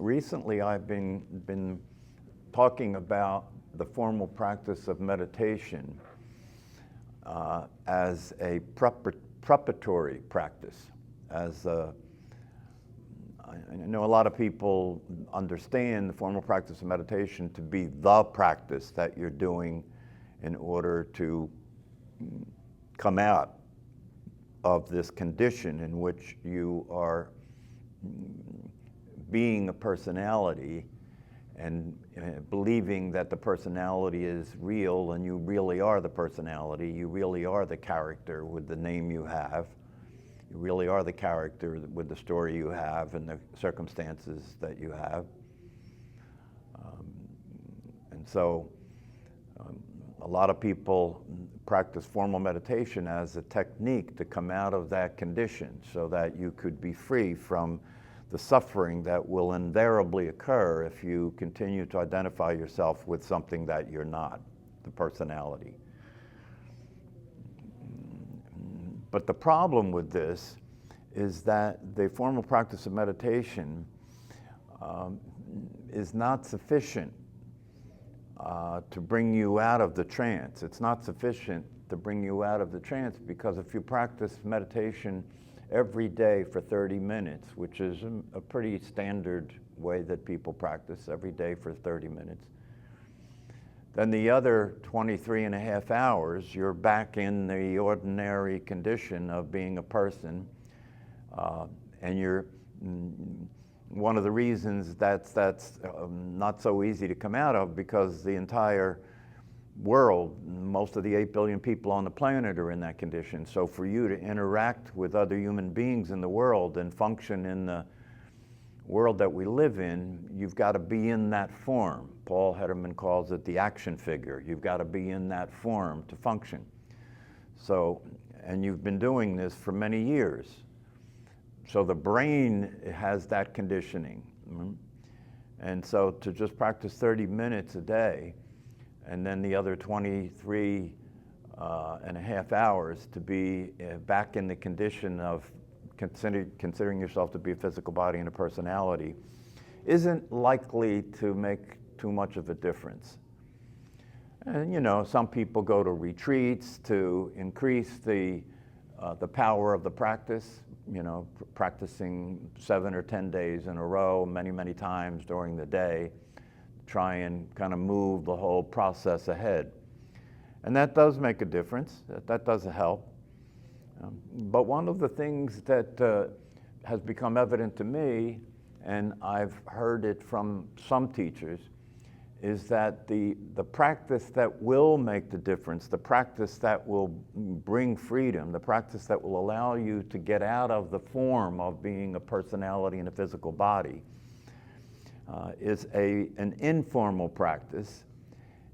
recently I've been talking about the formal practice of meditation as a preparatory practice. I know a lot of people understand the formal practice of meditation to be the practice that you're doing in order to come out of this condition in which you are being a personality and believing that the personality is real and you really are the personality, you really are the character with the name you have, you really are the character with the story you have and the circumstances that you have. And so a lot of people practice formal meditation as a technique to come out of that condition so that you could be free from the suffering that will invariably occur if you continue to identify yourself with something that you're not, the personality. But the problem with this is that the formal practice of meditation is not sufficient to bring you out of the trance. It's not sufficient to bring you out of the trance because if you practice meditation every day for 30 minutes, which is a pretty standard way that people practice, every day for 30 minutes, then the other 23 and a half hours, you're back in the ordinary condition of being a person. And you're, one of the reasons that's not so easy to come out of because the entire world, most of the 8 billion people on the planet are in that condition. So for you to interact with other human beings in the world and function in the world that we live in, you've got to be in that form. Paul Hederman calls it the action figure. You've got to be in that form to function. So, and you've been doing this for many years. So the brain has that conditioning. And so to just practice 30 minutes a day, and then the other 23 and a half hours to be back in the condition of considering yourself to be a physical body and a personality isn't likely to make too much of a difference. And you know, some people go to retreats to increase the power of the practice, you know, practicing 7 or 10 days in a row, many times during the day, try and kind of move the whole process ahead. And that does make a difference, that does help. But one of the things that has become evident to me, and I've heard it from some teachers, is that the practice that will make the difference, the practice that will bring freedom, the practice that will allow you to get out of the form of being a personality in a physical body, is an informal practice.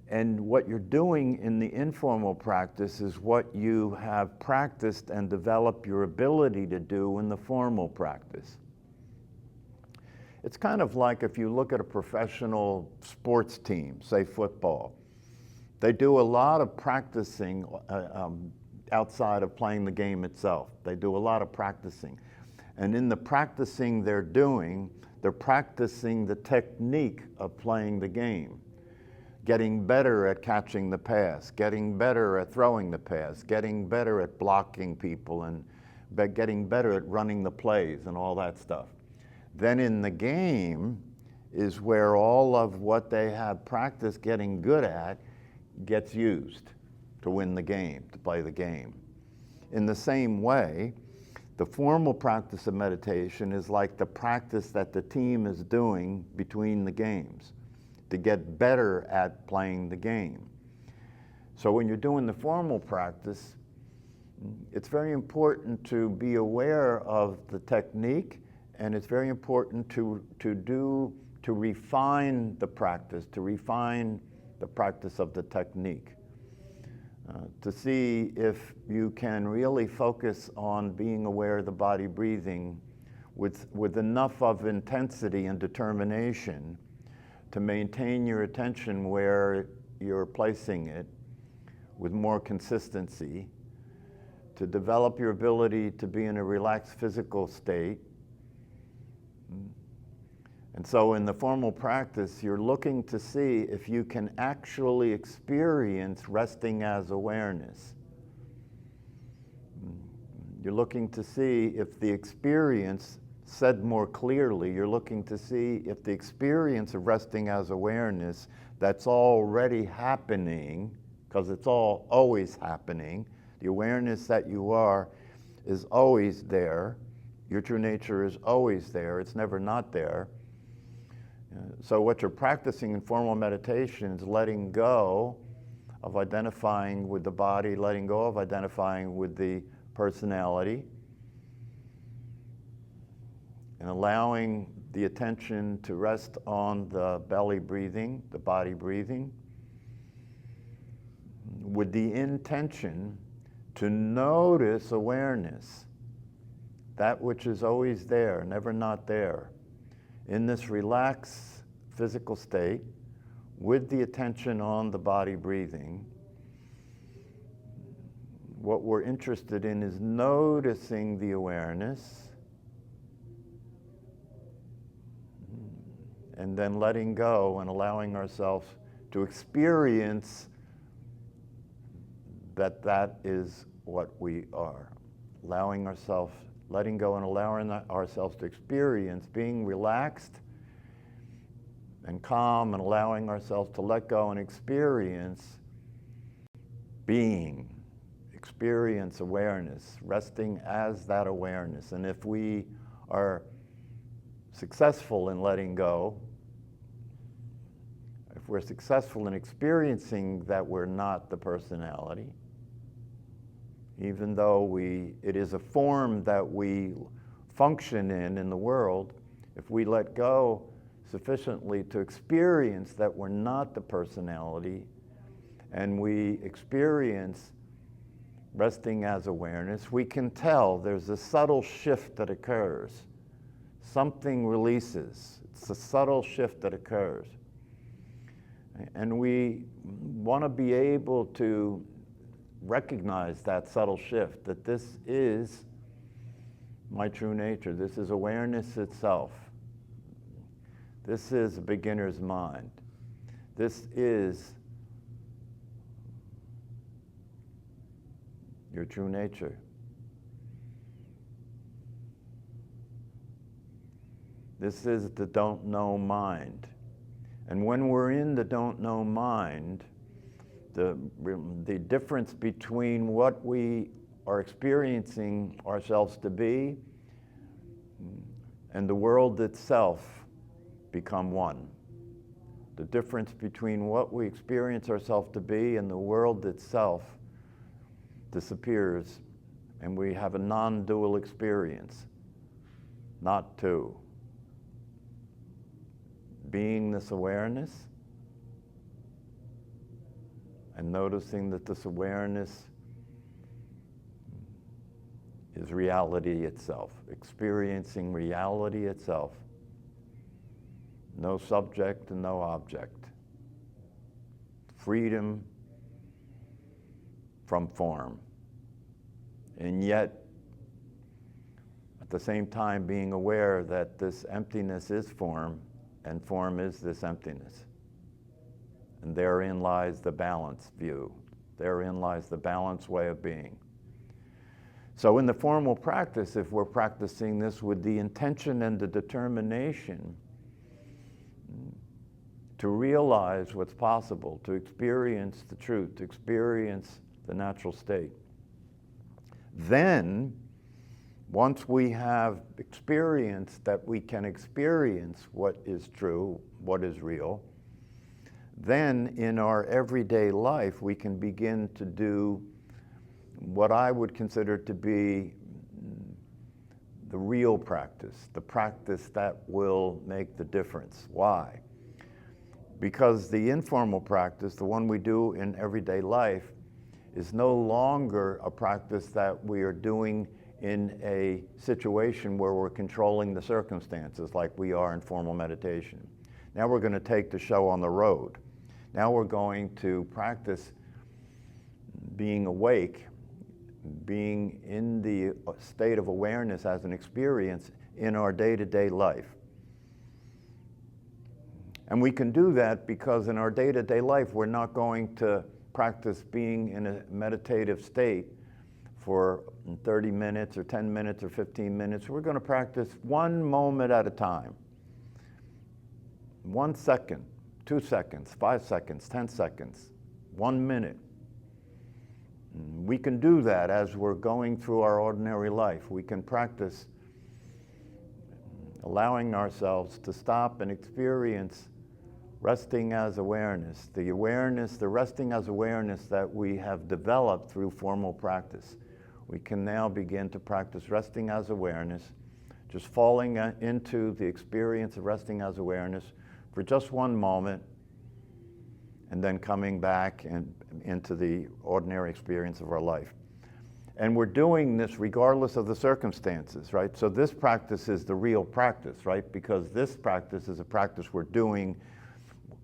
And what you're doing in the informal practice is what you have practiced and developed your ability to do in the formal practice. It's kind of like if you look at a professional sports team, say football. They do a lot of practicing outside of playing the game itself. They do a lot of practicing. And in the practicing they're doing, they're practicing the technique of playing the game. Getting better at catching the pass, getting better at throwing the pass, getting better at blocking people, and getting better at running the plays and all that stuff. Then in the game is where all of what they have practiced getting good at gets used to win the game, to play the game. In the same way, the formal practice of meditation is like the practice that the team is doing between the games to get better at playing the game. So when you're doing the formal practice, it's very important to be aware of the technique, and it's very important to refine the practice, of the technique, to see if you can really focus on being aware of the body breathing with enough of intensity and determination to maintain your attention where you're placing it with more consistency, to develop your ability to be in a relaxed physical state, And so in the formal practice, you're looking to see if you can actually experience resting as awareness. You're looking to see if the experience, said more clearly, you're looking to see if the experience of resting as awareness that's already happening, because it's always happening, the awareness that you are is always there. Your true nature is always there. It's never not there. So what you're practicing in formal meditation is letting go of identifying with the body, letting go of identifying with the personality, and allowing the attention to rest on the belly breathing, the body breathing, with the intention to notice awareness, that which is always there, never not there. In this relaxed physical state, with the attention on the body breathing, what we're interested in is noticing the awareness and then letting go and allowing ourselves to experience that that is what we are. Allowing ourselves, letting go and allowing ourselves to experience being relaxed and calm, and allowing ourselves to let go and experience being, experience awareness, resting as that awareness. And if we are successful in letting go, if we're successful in experiencing that we're not the personality, even though it is a form that we function in the world, if we let go sufficiently to experience that we're not the personality, and we experience resting as awareness, we can tell there's a subtle shift that occurs. Something releases. It's a subtle shift that occurs. And we want to be able to recognize that subtle shift, that this is my true nature. This is awareness itself. This is a beginner's mind. This is your true nature. This is the don't know mind. And when we're in the don't know mind, the difference between what we are experiencing ourselves to be and the world itself become one. The difference between what we experience ourselves to be and the world itself disappears, and we have a non-dual experience, not two. Being this awareness and noticing that this awareness is reality itself, experiencing reality itself. No subject and no object. Freedom from form. And yet, at the same time, being aware that this emptiness is form, and form is this emptiness. And therein lies the balanced view. Therein lies the balanced way of being. So in the formal practice, if we're practicing this with the intention and the determination to realize what's possible, to experience the truth, to experience the natural state, then once we have experienced that we can experience what is true, what is real, then in our everyday life we can begin to do what I would consider to be the real practice, the practice that will make the difference. Why? Because the informal practice, the one we do in everyday life, is no longer a practice that we are doing in a situation where we're controlling the circumstances like we are in formal meditation. Now we're going to take the show on the road. Now we're going to practice being awake, being in the state of awareness as an experience in our day-to-day life. And we can do that because in our day-to-day life, we're not going to practice being in a meditative state for 30 minutes or 10 minutes or 15 minutes. We're going to practice one moment at a time. 1 second, 2 seconds, 5 seconds, 10 seconds, 1 minute. We can do that as we're going through our ordinary life. We can practice allowing ourselves to stop and experience resting as awareness, the resting as awareness that we have developed through formal practice. We can now begin to practice resting as awareness, just falling into the experience of resting as awareness for just one moment, and then coming back and into the ordinary experience of our life. And we're doing this regardless of the circumstances, right? So this practice is the real practice, right? Because this practice is a practice we're doing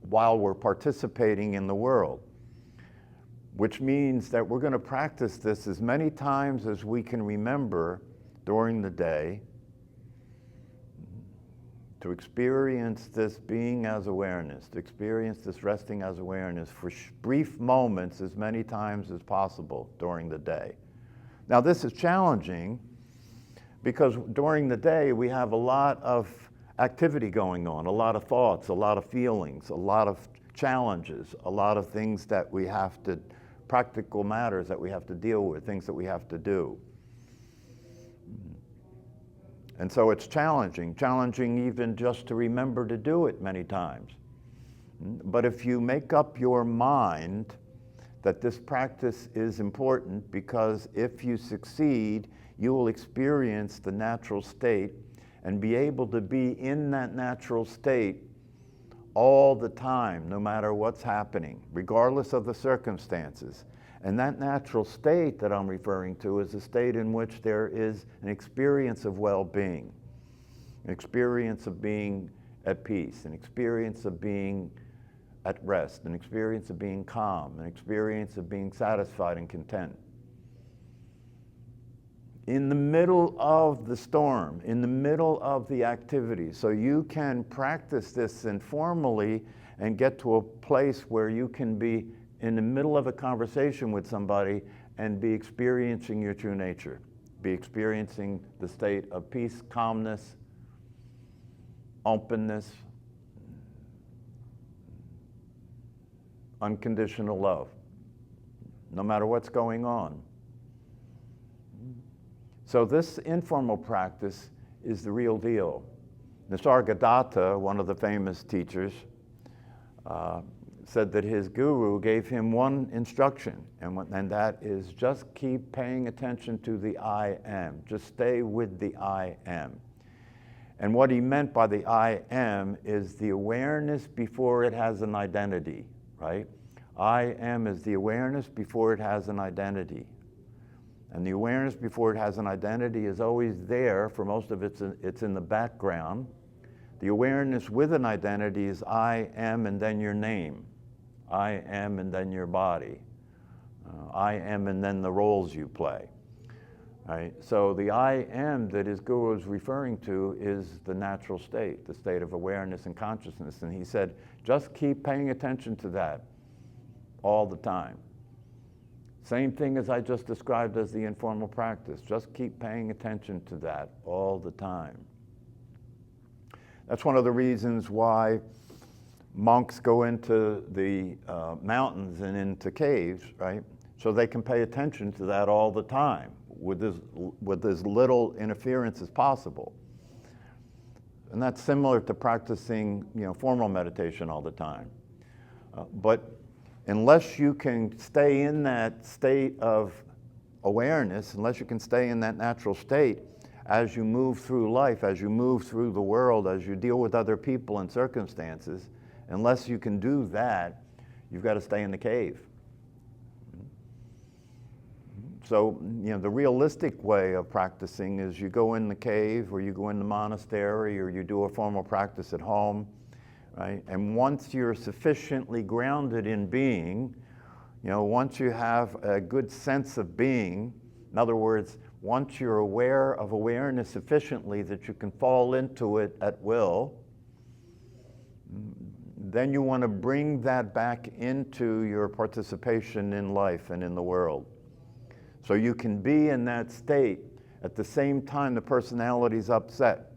while we're participating in the world, which means that we're going to practice this as many times as we can remember during the day to experience this being as awareness, to experience this resting as awareness for brief moments as many times as possible during the day. Now this is challenging because during the day we have a lot of activity going on, a lot of thoughts, a lot of feelings, a lot of challenges, a lot of things that we have to, practical matters that we have to deal with, things that we have to do. And so it's challenging even just to remember to do it many times. But if you make up your mind that this practice is important, because if you succeed, you will experience the natural state and be able to be in that natural state all the time, no matter what's happening, regardless of the circumstances. And that natural state that I'm referring to is a state in which there is an experience of well-being, an experience of being at peace, an experience of being at rest, an experience of being calm, an experience of being satisfied and content. In the middle of the storm, in the middle of the activity. So you can practice this informally and get to a place where you can be in the middle of a conversation with somebody and be experiencing your true nature, be experiencing the state of peace, calmness, openness, unconditional love, no matter what's going on. So this informal practice is the real deal. Nisargadatta, one of the famous teachers, said that his guru gave him one instruction, and that is just keep paying attention to the I am. Just stay with the I am. And what he meant by the I am is the awareness before it has an identity, right? I am is the awareness before it has an identity. And the awareness before it has an identity is always there. For most of it, it's in the background. The awareness with an identity is I am and then your name. I am and then your body. I am and then the roles you play. Right? So the I am that his guru is referring to is the natural state, the state of awareness and consciousness. And he said, just keep paying attention to that all the time. Same thing as I just described as the informal practice. Just keep paying attention to that all the time. That's one of the reasons why monks go into the mountains and into caves, right? So they can pay attention to that all the time with as little interference as possible. And that's similar to practicing, formal meditation all the time. But unless you can stay in that state of awareness, unless you can stay in that natural state as you move through life, as you move through the world, as you deal with other people and circumstances, unless you can do that, you've got to stay in the cave. So, the realistic way of practicing is you go in the cave or you go in the monastery or you do a formal practice at home. Right? And once you're sufficiently grounded in being, once you have a good sense of being, in other words, once you're aware of awareness sufficiently that you can fall into it at will, then you want to bring that back into your participation in life and in the world. So you can be in that state at the same time the personality's upset.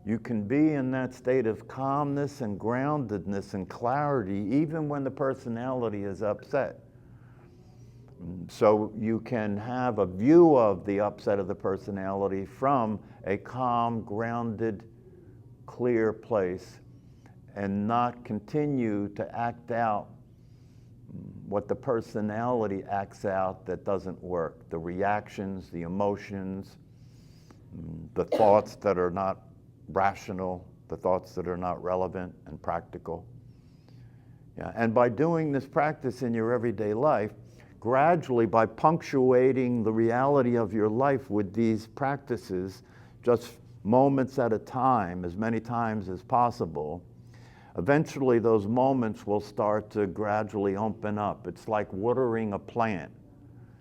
You can be in that state of calmness and groundedness and clarity even when the personality is upset. So you can have a view of the upset of the personality from a calm, grounded, clear place and not continue to act out what the personality acts out that doesn't work. The reactions, the emotions, the thoughts that are not rational, the thoughts that are not relevant and practical. Yeah. And by doing this practice in your everyday life, gradually by punctuating the reality of your life with these practices, just moments at a time, as many times as possible, eventually those moments will start to gradually open up. It's like watering a plant.